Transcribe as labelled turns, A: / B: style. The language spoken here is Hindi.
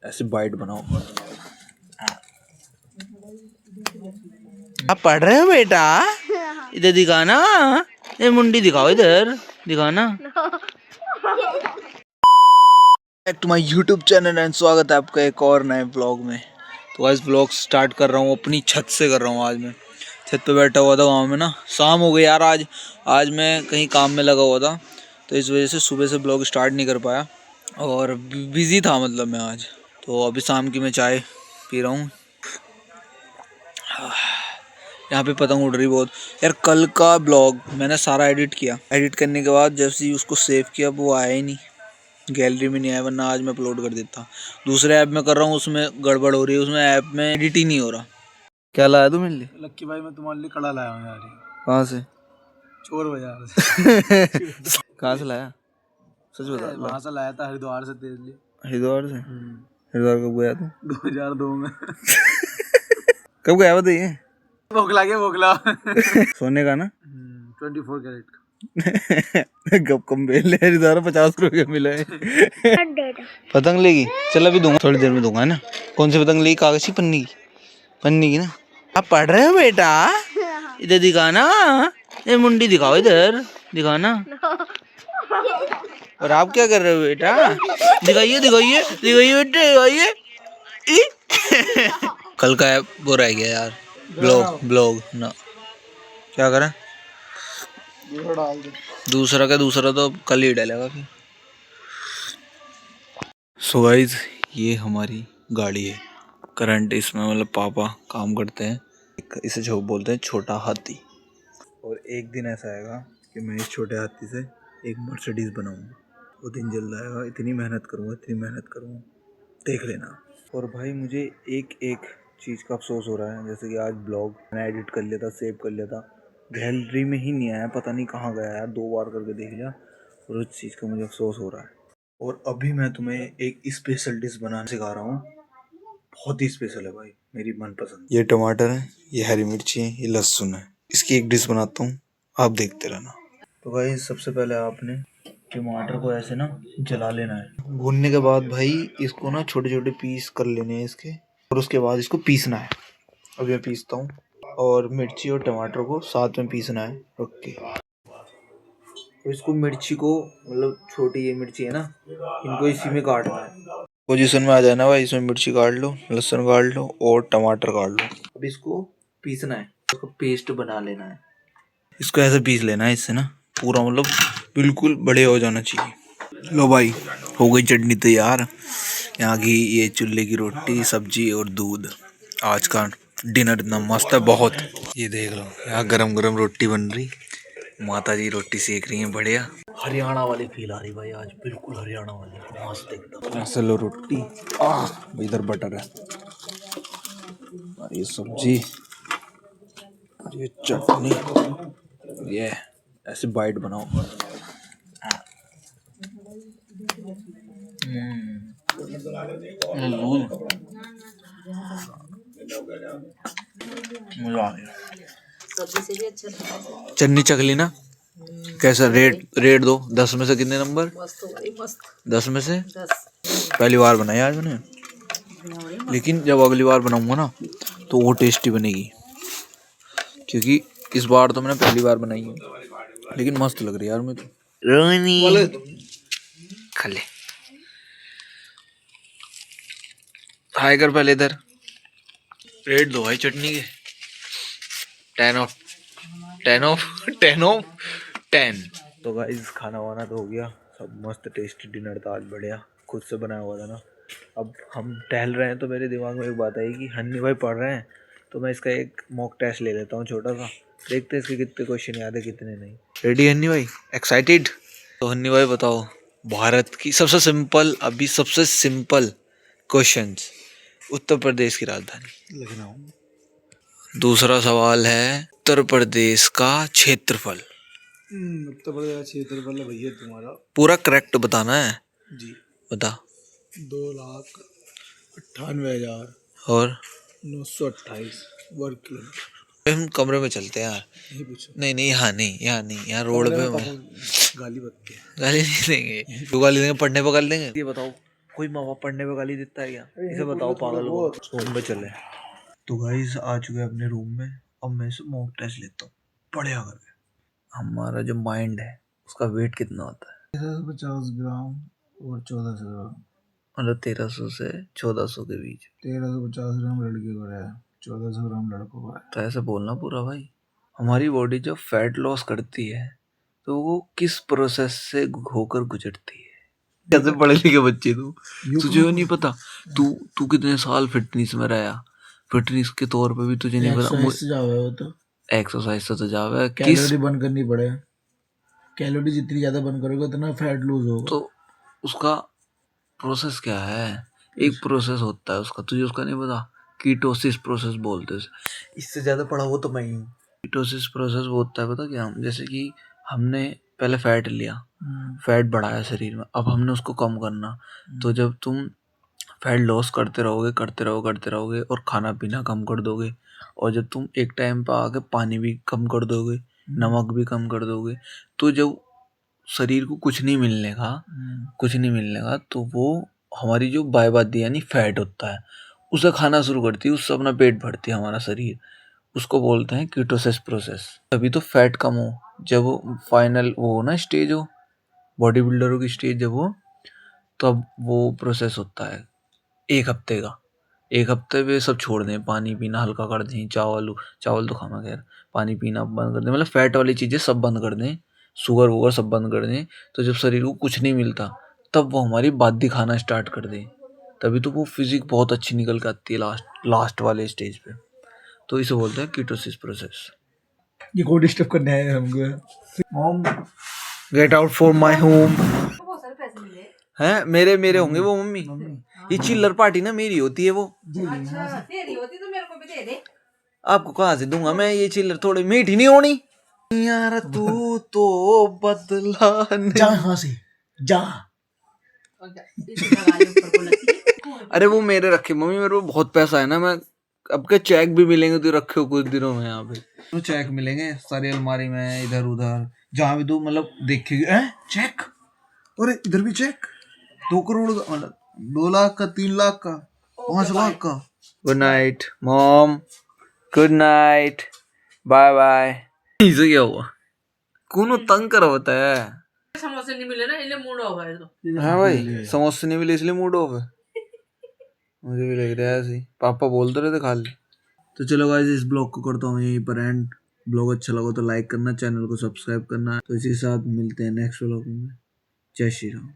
A: ऐसे बाइट बनाओ। आप पढ़ रहे हो बेटा? इधर दिखाना, ये मुंडी दिखाओ, इधर दिखाना। Back to my YouTube channel and स्वागत है आपका एक और नए ब्लॉग में। तो आज ब्लॉग स्टार्ट कर रहा हूँ अपनी छत से कर रहा हूँ। आज मैं छत पे बैठा हुआ था गाँव में ना, शाम हो गई यार। आज मैं कहीं काम में लगा हुआ था, तो इस वजह से सुबह से ब्लॉग स्टार्ट नहीं कर पाया और बिज़ी था मतलब मैं आज। तो अभी शाम की मैं चाय पी रहा हूँ। यहाँ पे पतंग उड़ रही बहुत यार। कल का ब्लॉग मैंने सारा एडिट किया, एडिट करने के बाद जैसे ही उसको सेव किया वो आया ही नहीं, गैलरी में नहीं आया, वरना आज मैं अपलोड कर देता। दूसरे ऐप में कर रहा हूँ, उसमें गड़बड़ हो रही है, उसमें ऐप में एडिट ही नहीं हो रहा। क्या लाया तू मेरे लिए?
B: लक्की भाई मैं तुम्हारे लिए कड़ा लाया हूँ यार।
A: कहाँ से?
B: चोर बाजार से।
A: कहाँ से लाया? सच बता।
B: वहाँ से लाया था, हरिद्वार से तेरे लिए।
A: हरिद्वार से? हरिद्वार कब गया तू?
B: 2002 में।
A: कब गया बताइए?
B: बोखला
A: सोने का ना?
B: 24 कैरेट का।
A: गप कम बेल ले, हरिद्वार 50 रुपये मिला है। पतंग लेगी? चल अभी दूंगा, थोड़ी देर में दूंगा, है ना। कौन सी पतंग लेगी? कागज की? पन्नी की ना। आप पढ़ रहे हो बेटा? इधर दिखाना, ये मुंडी दिखाओ, इधर दिखाना। और आप क्या कर रहे हो बेटा? दिखाइए दिखाइए दिखाइए बेटा, दिखाइए। कल का वो रह गया यार, ब्लॉग ना। क्या करें? दूसरा तो कल ही डालेगा फिर। सो गाइस, ये हमारी गाड़ी है करंट, इसमें मतलब पापा काम करते हैं। इसे जो बोलते हैं छोटा हाथी। और एक दिन ऐसा आएगा कि मैं इस छोटे हाथी से एक मर्सिडीज बनाऊंगा। वो दिन जल्द आएगा। इतनी मेहनत करूंगा, देख लेना। और भाई मुझे एक एक चीज़ का अफसोस हो रहा है, जैसे कि आज ब्लॉग मैंने एडिट कर लिया था, सेव कर लिया था, गैलरी में ही नहीं आया, पता नहीं कहाँ गया यार। 2 बार करके देख लिया और उस चीज़ का मुझे अफसोस हो रहा है। और अभी मैं तुम्हें एक स्पेशल डिश बनाना सिखा रहा हूँ, बहुत ही स्पेशल है भाई, मेरी मनपसंद। ये टमाटर है, ये हरी मिर्ची है, ये लहसुन है। इसकी एक डिश बनाता हूँ, आप देखते रहना। तो भाई सबसे पहले आपने टमाटर को ऐसे ना जला लेना है। भूनने के बाद भाई इसको ना छोटे छोटे पीस कर लेने हैं इसके, और उसके बाद इसको पीसना है। अब मैं पीसता हूँ, और मिर्ची और टमाटर को साथ में पीसना है। ओके, तो इसको मिर्ची को मतलब छोटी ये मिर्ची है ना, इनको इसी में काटना है। पोजीशन में आ जाना भाई, इसमें मिर्ची काट लो, लहसुन काट लो और टमाटर काट लो। अब इसको पीसना है, इसको पेस्ट बना लेना है। इसको ऐसे पीस लेना है, इससे ना पूरा मतलब बिल्कुल बढ़िया हो जाना चाहिए। लो भाई, हो गई चटनी तैयार। यहाँ की ये चूल्हे की रोटी, सब्जी और दूध। आज का डिनर इतना मस्त है बहुत। ये देख लो, यहाँ गरम गरम रोटी बन रही, माता जी रोटी सेक रही हैं बढ़िया। हरियाणा वाली फील आ रही भाई आज, बिल्कुल हरियाणा वाली, मस्त एकदम। ऐसे लो रोटी, इधर बटर है और ये सब्जी और ये चटनी। ये ऐसे बाइट बनाओ। मजा आ गया। चटनी चखली ना, कैसा? रेट दो 10 में से कितने नंबर? 10 में से 10। पहली बार बनाई आज मैंने, लेकिन जब अगली बार बनाऊंगा ना तो वो टेस्टी बनेगी, क्योंकि इस बार तो मैंने पहली बार बनाई है, लेकिन मस्त लग रही है यार। मैं तो रोनी खा ले, हाय कर पहले इधर। रेट दो भाई चटनी के। 10 तो गाइस खाना वाना तो हो गया सब, मस्त टेस्टी डिनर था आज, बढ़िया खुद से बनाया हुआ था ना। अब हम टहल रहे हैं तो मेरे दिमाग में एक बात आई कि हन्नी भाई पढ़ रहे हैं, तो मैं इसका एक मॉक टेस्ट ले लेता हूँ छोटा सा, देखते हैं इसके कितने क्वेश्चन याद है कितने नहीं। रेडी हन्नी भाई? एक्साइटेड? तो हन्नी भाई बताओ, भारत की सबसे सिंपल क्वेश्चंस। उत्तर प्रदेश की राजधानी?
B: लखनऊ।
A: दूसरा सवाल है, उत्तर प्रदेश का क्षेत्रफल।
B: उत्तर प्रदेश का क्षेत्रफल भैया तुम्हारा
A: पूरा करेक्ट बताना है
B: जी,
A: बता।
B: 2,98,928
A: और
B: वर्ग किलोमीटर।
A: हम कमरे में चलते हैं यार।
B: नहीं पूछो।
A: नहीं, यहाँ रोड पे
B: गाली बकते हैं।
A: गाली नहीं देंगे। क्यों गाली देंगे? पढ़ने पर गाली देंगे? ये बताओ कोई माँ बाप पढ़ने पे गाली देता है क्या? इसे बताओ पागल को। रूम पे चले। तो गाइस आ चुके हैं अपने रूम में। अब मैं इसे मॉक टेस्ट लेता हूँ बढ़िया करके। हमारा जो माइंड है उसका वेट कितना होता है?
B: 1350 ग्राम और 1400 ग्राम।
A: मतलब 1300 से 1400 के बीच।
B: 1350 ग्राम लड़के को है, 1400 ग्राम लड़कों को है।
A: तो ऐसे बोलना पूरा भाई। हमारी बॉडी जब फैट लॉस करती है तो वो किस प्रोसेस से होकर गुजरती है? कैसे पढ़े लिखे बच्चे तुझे नहीं पता? तू तू कितने साल फिटनेस में रहा? फिटनेस के तौर पे भी तुझे नहीं पता? एक्सरसाइज से तो जावे
B: कैलोरी बर्न करनी पड़े। कैलोरी जितनी ज्यादा बर्न करोगे उतना फैट लूज होगा।
A: तो उसका प्रोसेस क्या है? एक प्रोसेस होता है उसका, तुझे उसका नहीं पता? कीटोसिस प्रोसेस बोलते हैं। इससे ज्यादा पढ़ा वो तो मैं ही हूँ। कीटोसिस प्रोसेस वो होता है पता क्या? जैसे कि हमने पहले फैट लिया, फैट बढ़ाया शरीर में, अब हमने उसको कम करना। तो जब तुम फैट लॉस करते रहोगे और खाना पीना कम कर दोगे, और जब तुम एक टाइम पर आके पानी भी कम कर दोगे, नमक भी कम कर दोगे, तो जब शरीर को कुछ नहीं मिलने का तो वो हमारी जो बायबादी यानी फैट होता है उसे खाना शुरू करती है, उससे अपना पेट भरती है हमारा शरीर। उसको बोलते हैं कीटोसिस प्रोसेस। तभी तो फैट कम हो, जब फाइनल वो हो ना स्टेज हो बॉडी बिल्डरों की स्टेज जब हो, तब वो प्रोसेस होता है एक हफ्ते का। एक हफ्ते में सब छोड़ दें, पानी पीना हल्का कर दें, चावल तो खाना खैर, पानी पीना बंद कर दें, मतलब फैट वाली चीज़ें सब बंद कर दें, शुगर वुगर सब बंद कर दें। तो जब शरीर को कुछ नहीं मिलता तब वो हमारी बादी खाना स्टार्ट कर दें, तभी तो वो फिजिक बहुत अच्छी निकल के आती है लास्ट वाले स्टेज पे। तो इसे बोलते हैं कीटोसिस प्रोसेस।
B: ये को डिस्टर्ब करने आए हमको।
A: Mom get out for my home. हैं मेरे होंगे वो मम्मी। ये चिल्लर पार्टी ना मेरी होती है वो।
C: अच्छा तेरी होती तो मेरे को भी दे दे।
A: आपको कहाँ से दूंगा मैं ये चिल्लर? थोड़ी मीठी नहीं होनी यार। तू तो बदला नहीं।
B: जा यहाँ से जा।
A: अरे वो मेरे रखे मम्मी, मेरे को बहुत पैसा है ना, मैं अब के चेक भी मिलेंगे तो रखे हो कुछ दिनों में यहाँ पे। तो चेक मिलेंगे सारी अलमारी में, इधर उधर जहाँ भी तू मतलब देखेगी। चेक,
B: और इधर भी चेक।
A: 2 करोड़ का, मतलब 2 लाख का, 3 लाख का, 5 लाख का। Good night mom, good night, bye bye. इसे क्या हुआ? कौन तंग करा होता है?
C: समोसे नहीं मिले ना इसलिए मूड ऑफ है। तो
A: हाँ भाई, समोसे नहीं मिले इसलिए मूड ऑफ है। मुझे भी लग रहा है ऐसे ही, पापा बोलते रहे थे खाली। तो चलो गाइस, इस ब्लॉग को करता हूँ यहीं पर एंड। ब्लॉग अच्छा लगा तो लाइक करना, चैनल को सब्सक्राइब करना। तो इसी के साथ मिलते हैं नेक्स्ट ब्लॉग में। जय श्री राम।